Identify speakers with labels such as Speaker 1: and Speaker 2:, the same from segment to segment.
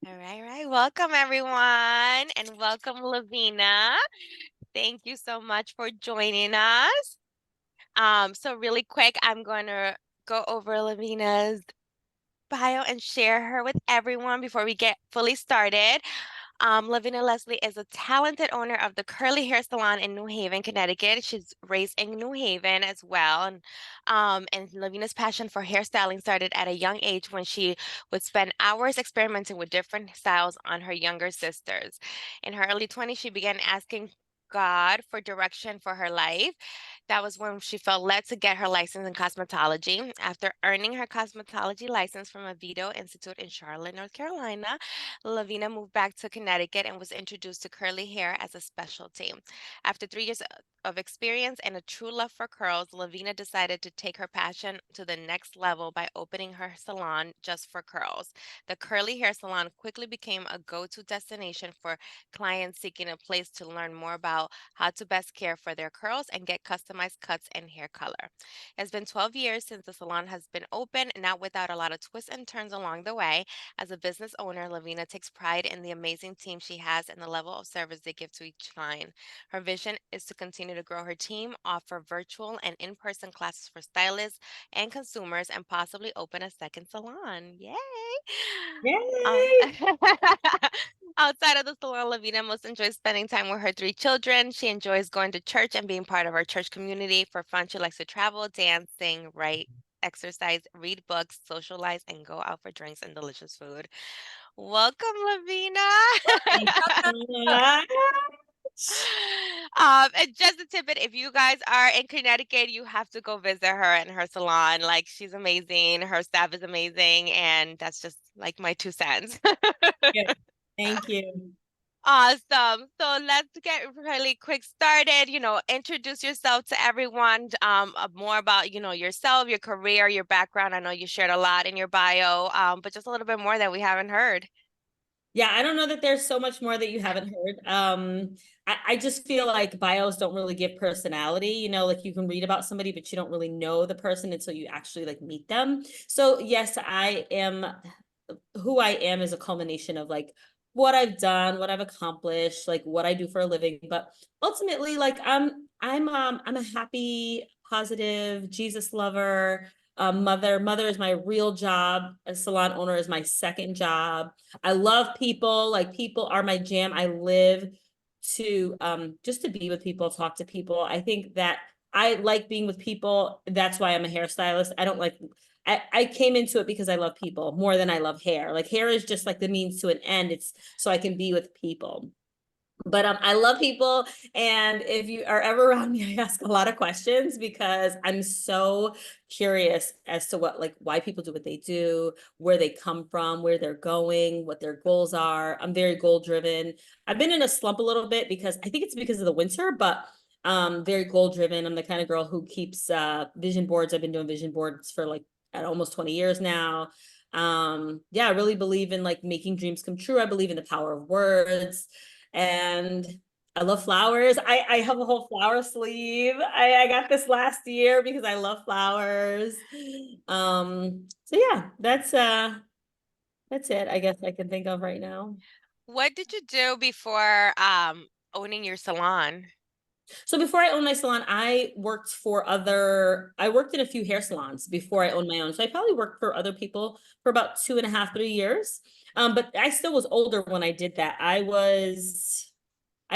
Speaker 1: All right. Welcome, everyone, and welcome, Luvena. Thank you so much for joining us. So really quick, I'm going to go over Luvena's bio and share her with everyone before we get fully started. Lavina Leslie is a talented owner of the Curly Hair Salon in New Haven, Connecticut. She's raised in New Haven as well. And Lavina's passion for hairstyling started at a young age when she would spend hours experimenting with different styles on her younger sisters. In her early 20s, she began asking God for direction for her life. That was when she felt led to get her license in cosmetology. After earning her cosmetology license from a Vito Institute in Charlotte, North Carolina, Lavina moved back to Connecticut and was introduced to curly hair as a specialty. After 3 years of experience and a true love for curls, Lavina decided to take her passion to the next level by opening her salon just for curls. The Curly Hair Salon quickly became a go-to destination for clients seeking a place to learn more about how to best care for their curls and get customized cuts and hair color. It's been 12 years since the salon has been open, not without a lot of twists and turns along the way. As a business owner, Lavina takes pride in the amazing team she has and the level of service they give to each client. Her vision is to continue to grow her team, offer virtual and in person classes for stylists and consumers, and possibly open a second salon. Yay! Um,
Speaker 2: Yay!
Speaker 1: Outside of the salon, Lavina most enjoys spending time with her 3 children. She enjoys going to church and being part of our church community. For fun, she likes to travel, dance, sing, write, exercise, read books, socialize, and go out for drinks and delicious food. Welcome,
Speaker 2: Thank
Speaker 1: Lavina.
Speaker 2: you so much.
Speaker 1: And just a tidbit, if you guys are in Connecticut, you have to go visit her in her salon. Like, she's amazing. Her staff is amazing. And that's just like my 2 cents.
Speaker 2: Yeah, thank you.
Speaker 1: Awesome. So let's get really quick started. Introduce yourself to everyone. More about, yourself, your career, your background. I know you shared a lot in your bio, but just a little bit more that we haven't heard.
Speaker 2: Yeah, I don't know that there's so much more that you haven't heard. I just feel like bios don't really give personality. Like you can read about somebody, but you don't really know the person until you actually like meet them. So yes, I am who I am is a culmination of like what I've done, what I've accomplished, like what I do for a living. But ultimately, like I'm a happy, positive, Jesus lover. Mother is my real job. A salon owner is my second job. I love people. Like people are my jam. I live to just to be with people, talk to people. I think that I like being with people. That's why I'm a hairstylist. I don't like I came into it because I love people more than I love hair. Like hair is just like the means to an end. It's so I can be with people. But I love people, and if you are ever around me, I ask a lot of questions because I'm so curious as to why people do what they do, where they come from, where they're going, what their goals are. I'm very goal driven. I've been in a slump a little bit because I think it's because of the winter, but very goal driven. I'm the kind of girl who keeps vision boards. I've been doing vision boards for like at almost 20 years now. Yeah, I really believe in like making dreams come true. I believe in the power of words, and I love flowers. I have a whole flower sleeve. I got this last year because I love flowers. So yeah, that's it, I guess I can think of right now.
Speaker 1: What did you do before owning your salon?
Speaker 2: So before I owned my salon, I worked in a few hair salons before I owned my own. So I probably worked for other people for about 2.5, 3 years. But I still was older when I did that. I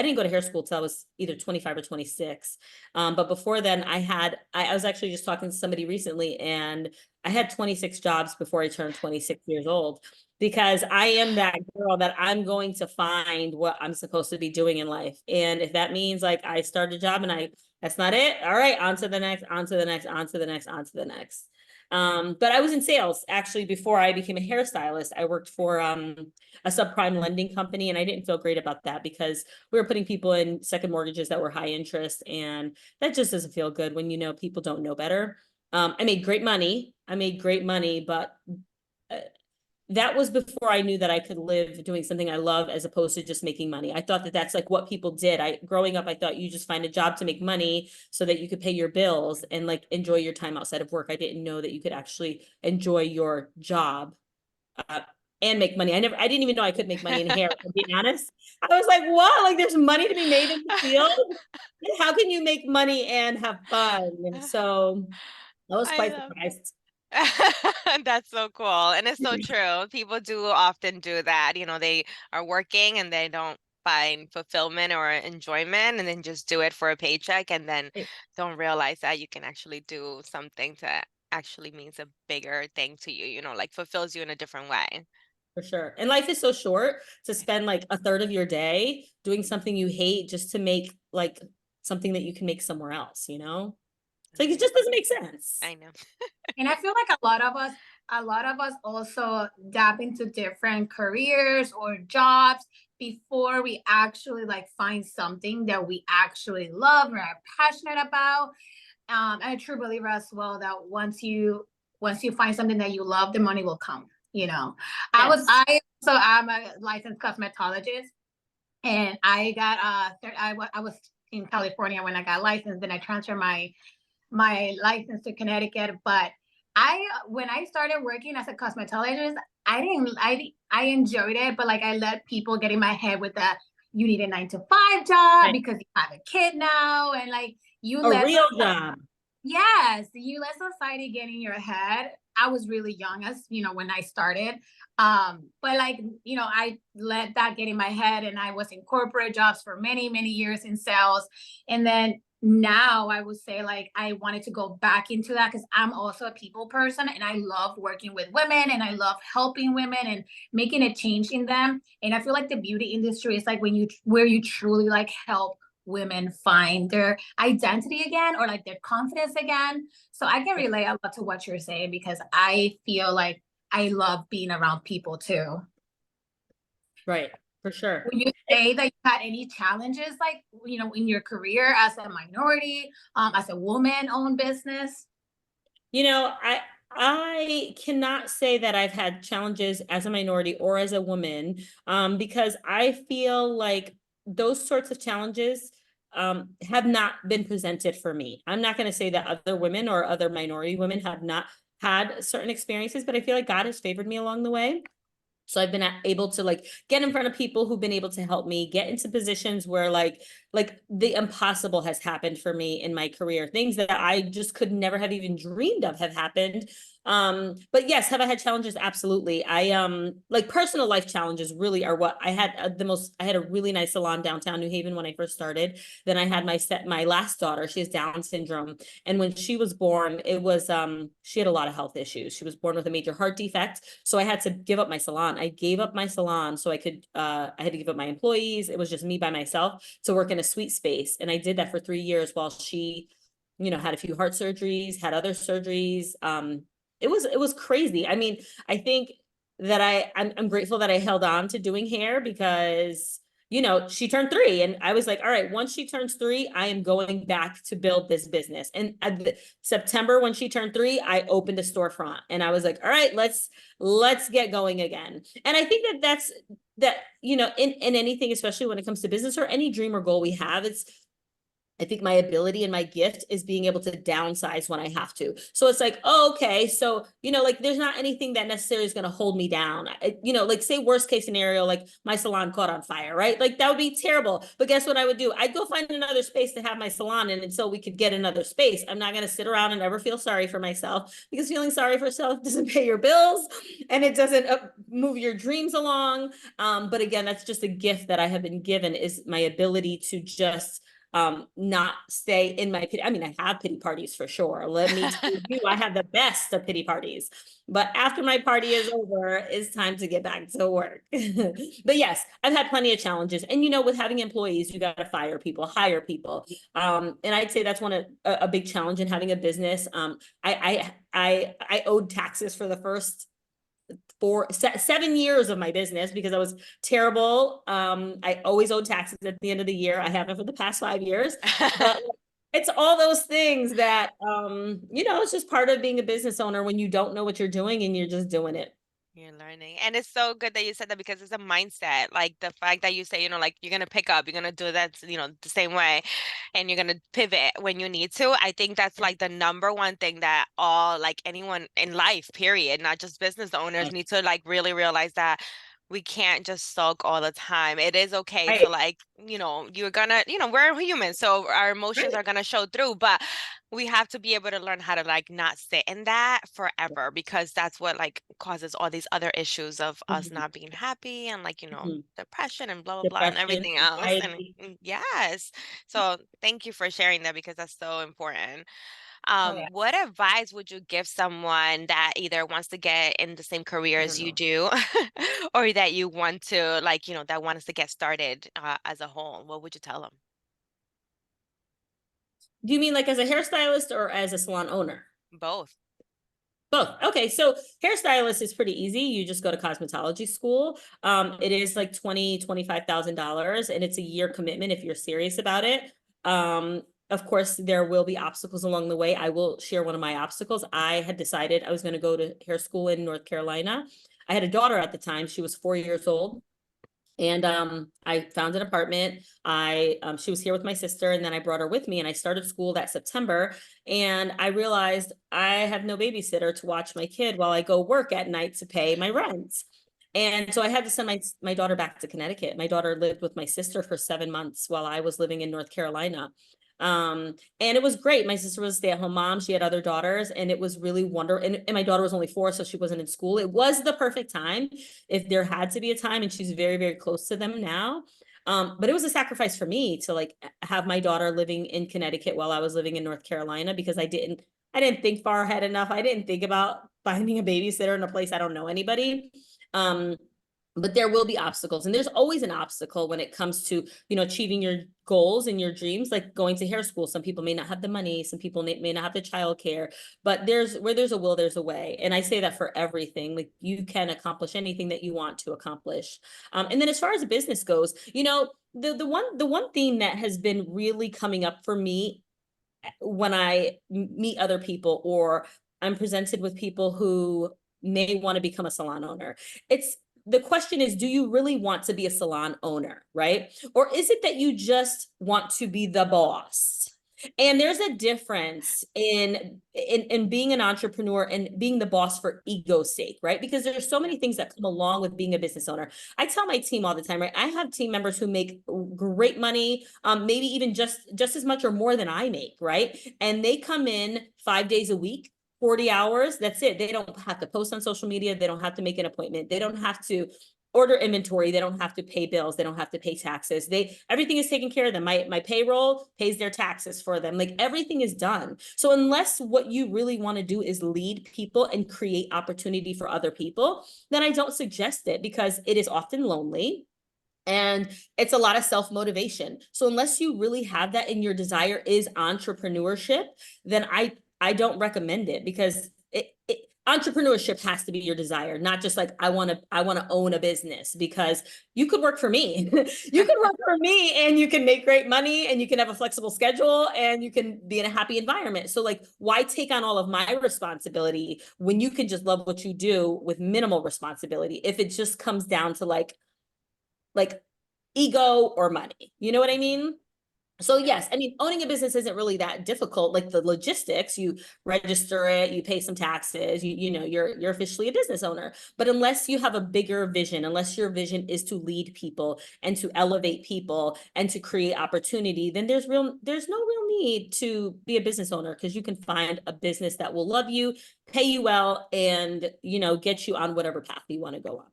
Speaker 2: didn't go to hair school till I was either 25 or 26. But before then, I was actually just talking to somebody recently, and I had 26 jobs before I turned 26 years old because I am that girl that I'm going to find what I'm supposed to be doing in life. And if that means like I start a job and that's not it, all right, on to the next, on to the next, on to the next, on to the next. But I was in sales actually before I became a hairstylist. I worked for a subprime lending company, and I didn't feel great about that because we were putting people in second mortgages that were high interest, and that just doesn't feel good when people don't know better. I made great money. But uh, that was before I knew that I could live doing something I love as opposed to just making money. I thought that that's like what people did. Growing up, I thought you just find a job to make money so that you could pay your bills and like enjoy your time outside of work. I didn't know that you could actually enjoy your job. and make money. I didn't even know I could make money in hair, to be honest. I was like, what? Like there's money to be made in the field? How can you make money and have fun? So I was
Speaker 1: I
Speaker 2: quite
Speaker 1: love
Speaker 2: surprised.
Speaker 1: That's so cool. And it's so true. People do often do that. You know, they are working and they don't find fulfillment or enjoyment and then just do it for a paycheck and then don't realize that you can actually do something that actually means a bigger thing to you, you know, like fulfills you in a different way.
Speaker 2: For sure. And life is so short to spend like a third of your day doing something you hate just to make like something that you can make somewhere else, you know? It's like it
Speaker 1: Right.
Speaker 2: just doesn't make sense.
Speaker 1: I know.
Speaker 3: And I feel like a lot of us also dab into different careers or jobs before we actually like find something that we actually love or are passionate about. I'm a true believer as well that once you find something that you love, the money will come. You know,
Speaker 2: Yes.
Speaker 3: I'm a licensed cosmetologist, and I was in California when I got licensed. Then I transferred my license to Connecticut. But when I started working as a cosmetologist, I enjoyed it, but like I let people get in my head with that you need a 9 to 5 job
Speaker 2: Right.
Speaker 3: because you have a kid now, and like you
Speaker 2: A
Speaker 3: let
Speaker 2: real job.
Speaker 3: yes, you let society get in your head. I was really young as when I started. But like, I let that get in my head, and I was in corporate jobs for many, many years in sales. And then now I would say like I wanted to go back into that because I'm also a people person and I love working with women and I love helping women and making a change in them. And I feel like the beauty industry is like where you truly like help women find their identity again or like their confidence again. So I can relate a lot to what you're saying because I feel like I love being around people too.
Speaker 2: Right. For sure.
Speaker 3: Would you say that you had any challenges like, in your career as a minority, as a woman-owned business?
Speaker 2: You know, I cannot say that I've had challenges as a minority or as a woman, because I feel like those sorts of challenges have not been presented for me. I'm not going to say that other women or other minority women have not had certain experiences, but I feel like God has favored me along the way. So I've been able to like get in front of people who've been able to help me get into positions where like the impossible has happened for me in my career. Things that I just could never have even dreamed of have happened. But yes, have I had challenges? Absolutely. Like personal life challenges really are what I had I had a really nice salon downtown New Haven when I first started. Then I had my last daughter, she has Down syndrome. And when she was born, it was she had a lot of health issues. She was born with a major heart defect. So I had to give up my salon. I gave up my salon so I could I had to give up my employees. It was just me by myself to work in a sweet space. And I did that for 3 years while she, had a few heart surgeries, had other surgeries. It was crazy. I mean, I think that I'm grateful that I held on to doing hair because she turned 3 and I was like, all right, once she turns 3, I am going back to build this business. And September, when she turned 3, I opened a storefront and I was like, all right, let's get going again. And I think that in anything, especially when it comes to business or any dream or goal we have, I think my ability and my gift is being able to downsize when I have to. So it's like, oh, okay. So, like there's not anything that necessarily is going to hold me down. Like say worst case scenario, like my salon caught on fire, right? Like that would be terrible. But guess what I would do? I'd go find another space to have my salon in until we could get another space. I'm not going to sit around and ever feel sorry for myself because feeling sorry for yourself doesn't pay your bills and it doesn't move your dreams along. But again, that's just a gift that I have been given is my ability to just not stay in my pity. I mean, I have pity parties for sure. Let me tell you, I have the best of pity parties. But after my party is over, it's time to get back to work. But yes, I've had plenty of challenges. And with having employees, you got to fire people, hire people. And I'd say that's a big challenge in having a business. I owed taxes for the first 7 years of my business because I was terrible. I always owed taxes at the end of the year. I haven't for the past 5 years, but it's all those things that, it's just part of being a business owner when you don't know what you're doing and you're just doing it.
Speaker 1: You're learning. And it's so good that you said that because it's a mindset. Like the fact that you say, like you're gonna pick up, you're gonna do that, the same way, and you're gonna pivot when you need to. I think that's like the number one thing that all like anyone in life, period, not just business owners, need to like really realize that we can't just sulk all the time. It is okay to
Speaker 2: Right.
Speaker 1: like, you're gonna, we're humans, so our emotions
Speaker 2: Right.
Speaker 1: are gonna show through, but we have to be able to learn how to like not sit in that forever because that's what like causes all these other issues of us
Speaker 2: Mhm.
Speaker 1: not being happy and like,
Speaker 2: Mhm.
Speaker 1: depression and blah, blah, blah, and
Speaker 2: Depression,
Speaker 1: everything else.
Speaker 2: anxiety.
Speaker 1: Yes. So thank you for sharing that because that's so important.
Speaker 3: Oh yeah.
Speaker 1: What advice would you give someone that either wants to get in the same career
Speaker 2: I
Speaker 1: as
Speaker 2: don't
Speaker 1: you
Speaker 2: know.
Speaker 1: do or that you want to like, that wants to get started as a whole? What would you tell them?
Speaker 2: Do you mean like as a hairstylist or as a salon owner?
Speaker 1: Both.
Speaker 2: Both. Okay, so hairstylist is pretty easy. You just go to cosmetology school. It is like $25,000, and it's a year commitment if you're serious about it. Of course, there will be obstacles along the way. I will share one of my obstacles. I had decided I was going to go to hair school in North Carolina. I had a daughter at the time. She was 4 years old. And I found an apartment. She was here with my sister, and then I brought her with me, and I started school that September. And I realized I have no babysitter to watch my kid while I go work at night to pay my rent. And so I had to send my daughter back to Connecticut. My daughter lived with my sister for 7 months while I was living in North Carolina. And it was great. My sister was a stay-at-home mom. She had other daughters, and it was really wonderful. And my daughter was only 4, so she wasn't in school. It was the perfect time if there had to be a time, and she's very, very close to them now. But it was a sacrifice for me to like have my daughter living in Connecticut while I was living in North Carolina because I didn't think far ahead enough. I didn't think about finding a babysitter in a place I don't know anybody. Um, but there will be obstacles, and there's always an obstacle when it comes to achieving your goals and your dreams, like going to hair school. Some people may not have the money, some people may not have the childcare, but there's a will, there's a way. And I say that for everything. Like you can accomplish anything that you want to accomplish. And then as far as the business goes, the one thing that has been really coming up for me when I meet other people or I'm presented with people who may want to become a salon owner, it's the question is, do you really want to be a salon owner, right? Or is it that you just want to be the boss? And there's a difference in being an entrepreneur and being the boss for ego's sake, right? Because there's so many things that come along with being a business owner. I tell my team all the time, right? I have team members who make great money, maybe even just as much or more than I make, right? And they come in 5 days a week, 40 hours. That's it. They don't have to post on social media. They don't have to make an appointment. They don't have to order inventory. They don't have to pay bills. They don't have to pay taxes. Everything is taken care of them. My payroll pays their taxes for them. Like everything is done. So unless what you really want to do is lead people and create opportunity for other people, then I don't suggest it because it is often lonely. And it's a lot of self-motivation. So unless you really have that and your desire is entrepreneurship, then I don't recommend it because entrepreneurship has to be your desire, not just like I want to own a business, because you could work for me. You could work for me and you can make great money and you can have a flexible schedule and you can be in a happy environment. So like, why take on all of my responsibility when you can just love what you do with minimal responsibility if it just comes down to like ego or money. You know what I mean? So yes, I mean, owning a business isn't really that difficult. Like the logistics, you register it, you pay some taxes, you're officially a business owner. But unless you have a bigger vision, unless your vision is to lead people and to elevate people and to create opportunity, then there's no real need to be a business owner, because you can find a business that will love you, pay you well, and get you on whatever path you want to go on.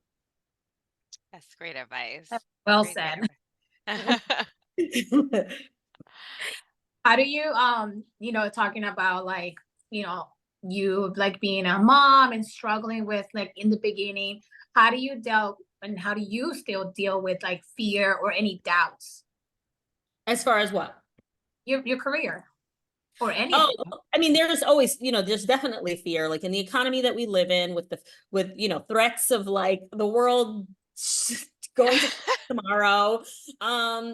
Speaker 1: That's great advice.
Speaker 3: Well
Speaker 1: Great, great
Speaker 3: said.
Speaker 1: advice.
Speaker 3: How do you talking about like, you like being a mom and struggling with like in the beginning, how do you still deal with like fear or any doubts?
Speaker 2: As far as what?
Speaker 3: Your career or
Speaker 2: Oh,
Speaker 3: anything.
Speaker 2: I mean, there's always, there's definitely fear, like in the economy that we live in with threats of like the world going to tomorrow.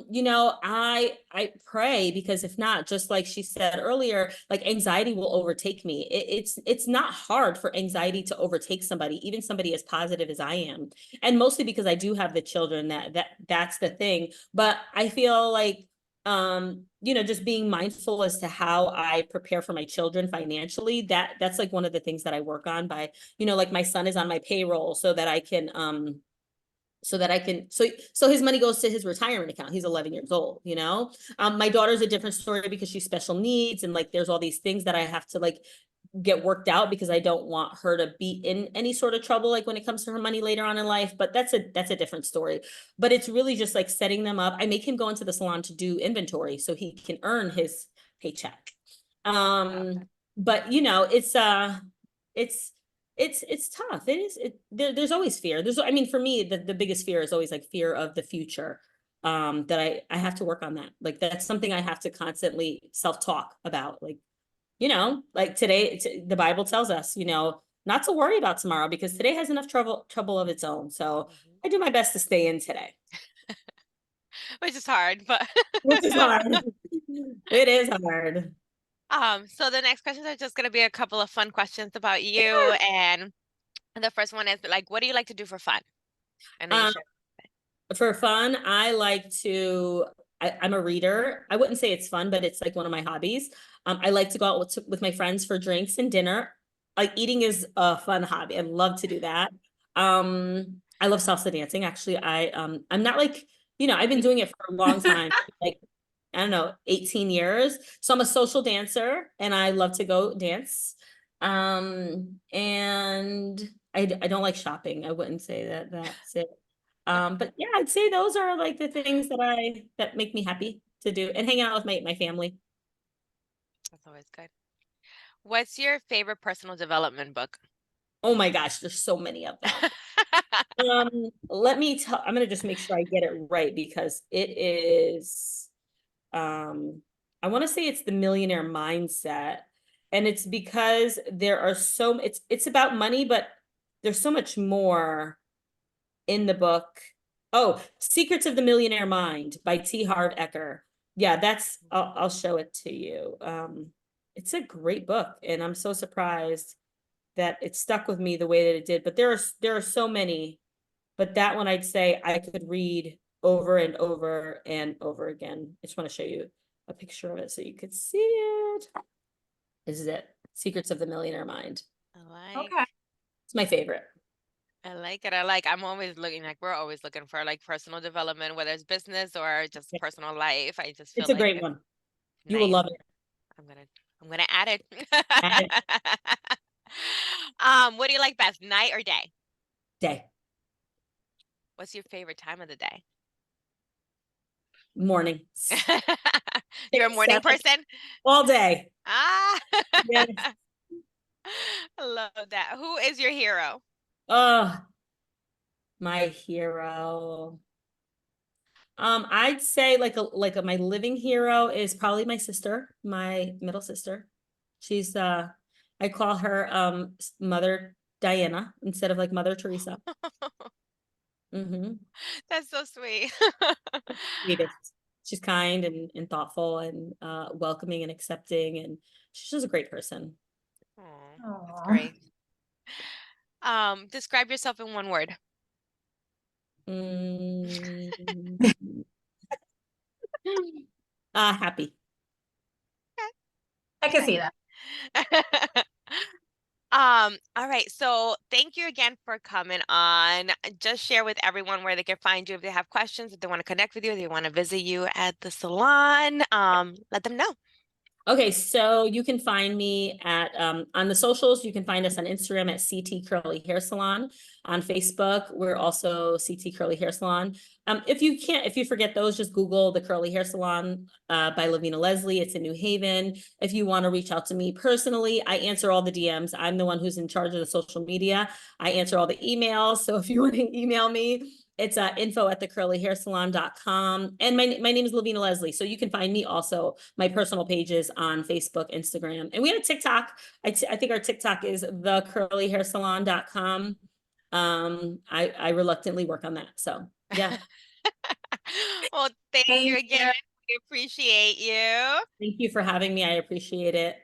Speaker 2: You know, I pray, because if not, just like she said earlier, like anxiety will overtake me. It's not hard for anxiety to overtake somebody, even somebody as positive as I am. And mostly because I do have the children, that's the thing. But I feel like you know, just being mindful as to how I prepare for my children financially, that's like one of the things that I work on by, you know, like my son is on my payroll so that I can so his money goes to his retirement account. He's 11 years old, you know. My daughter's a different story because she's special needs, and like there's all these things that I have to like get worked out, because I don't want her to be in any sort of trouble like when it comes to her money later on in life. But that's a different story. But it's really just like setting them up. I make him go into the salon to do inventory so he can earn his paycheck. But you know, it's it's tough. There's always fear. I mean, for me, the biggest fear is always like fear of the future. That I have to work on that. Like that's something I have to constantly self-talk about. Like, you know, like today, the Bible tells us, you know, not to worry about tomorrow, because today has enough trouble of its own. So I do my best to stay in today.
Speaker 1: Which is hard, but
Speaker 2: Which is hard. It is hard.
Speaker 1: So the next questions are just gonna be a couple of fun questions about you. And the first one is like, what do you like to do for fun? And then you
Speaker 2: Um,
Speaker 1: share.
Speaker 2: for fun, I like to, I'm a reader. I wouldn't say it's fun, but it's like one of my hobbies. I like to go out with my friends for drinks and dinner. Like eating is a fun hobby. I love to do that. I love salsa dancing. Actually, I'm not like, you know, I've been doing it for a long time, like, I don't know, 18 years. So I'm a social dancer and I love to go dance. And I don't like shopping. I wouldn't say that's it. But yeah, I'd say those are like the things that make me happy to do, and hang out with my family.
Speaker 1: That's always good. What's your favorite personal development book?
Speaker 2: Oh my gosh, there's so many of them. Let me tell, I'm gonna just make sure I get it right, because it is I want to say it's the Millionaire Mindset. And it's because there are it's about money, but there's so much more in the book. Oh, Secrets of the Millionaire Mind by T. Harv Eker. Yeah, I'll show it to you. It's a great book, and I'm so surprised that it stuck with me the way that it did. But there are so many, but that one I'd say I could read over and over and over again. I just want to show you a picture of it so you could see it. This is it. Secrets of the Millionaire Mind.
Speaker 3: Okay.
Speaker 2: It's my favorite.
Speaker 1: I like it. I'm always looking, like we're always looking for like personal development, whether it's business or just
Speaker 2: Yeah.
Speaker 1: personal life. I just feel
Speaker 2: It's a
Speaker 1: like
Speaker 2: great
Speaker 1: it's
Speaker 2: one. You will
Speaker 1: nice.
Speaker 2: love it.
Speaker 1: I'm gonna I'm gonna add it.
Speaker 2: Add it.
Speaker 1: What do you like best, night or day?
Speaker 2: Day.
Speaker 1: What's your favorite time of the day?
Speaker 2: Morning.
Speaker 1: You're a morning
Speaker 2: 6, 7,
Speaker 1: person?
Speaker 2: all day.
Speaker 1: Ah,
Speaker 2: Yes.
Speaker 1: I love that. Who is your hero?
Speaker 2: Oh, my hero. I'd say my living hero is probably my sister, my middle sister. She's I call her Mother Diana instead of like Mother Teresa.
Speaker 1: That's so sweet.
Speaker 2: Sweetest. She's kind and thoughtful and welcoming and accepting, and she's just a great person.
Speaker 1: Oh, that's
Speaker 3: Aw.
Speaker 1: great. Describe yourself in one word.
Speaker 2: Mm. Happy.
Speaker 3: I can see that.
Speaker 1: All right. So thank you again for coming on. Just share with everyone where they can find you if they have questions, if they want to connect with you, if they want to visit you at the salon. Let them know.
Speaker 2: Okay, so you can find me at on the socials. You can find us on Instagram at CT Curly Hair Salon. On Facebook, we're also CT Curly Hair Salon. If you forget those, just Google the Curly Hair Salon by Luvena Leslie. It's in New Haven. If you want to reach out to me personally, I answer all the DMs. I'm the one who's in charge of the social media. I answer all the emails. So if you want to email me, it's info@thecurlyhairsalon.com. And my name is Luvena Leslie. So you can find me also, my personal pages on Facebook, Instagram. And we have a TikTok. I think our TikTok is thecurlyhairsalon.com. I reluctantly work on that. So Yeah.
Speaker 1: Well, thank you
Speaker 3: Thank
Speaker 1: again.
Speaker 3: you.
Speaker 1: We appreciate you.
Speaker 2: Thank you for having me. I appreciate it.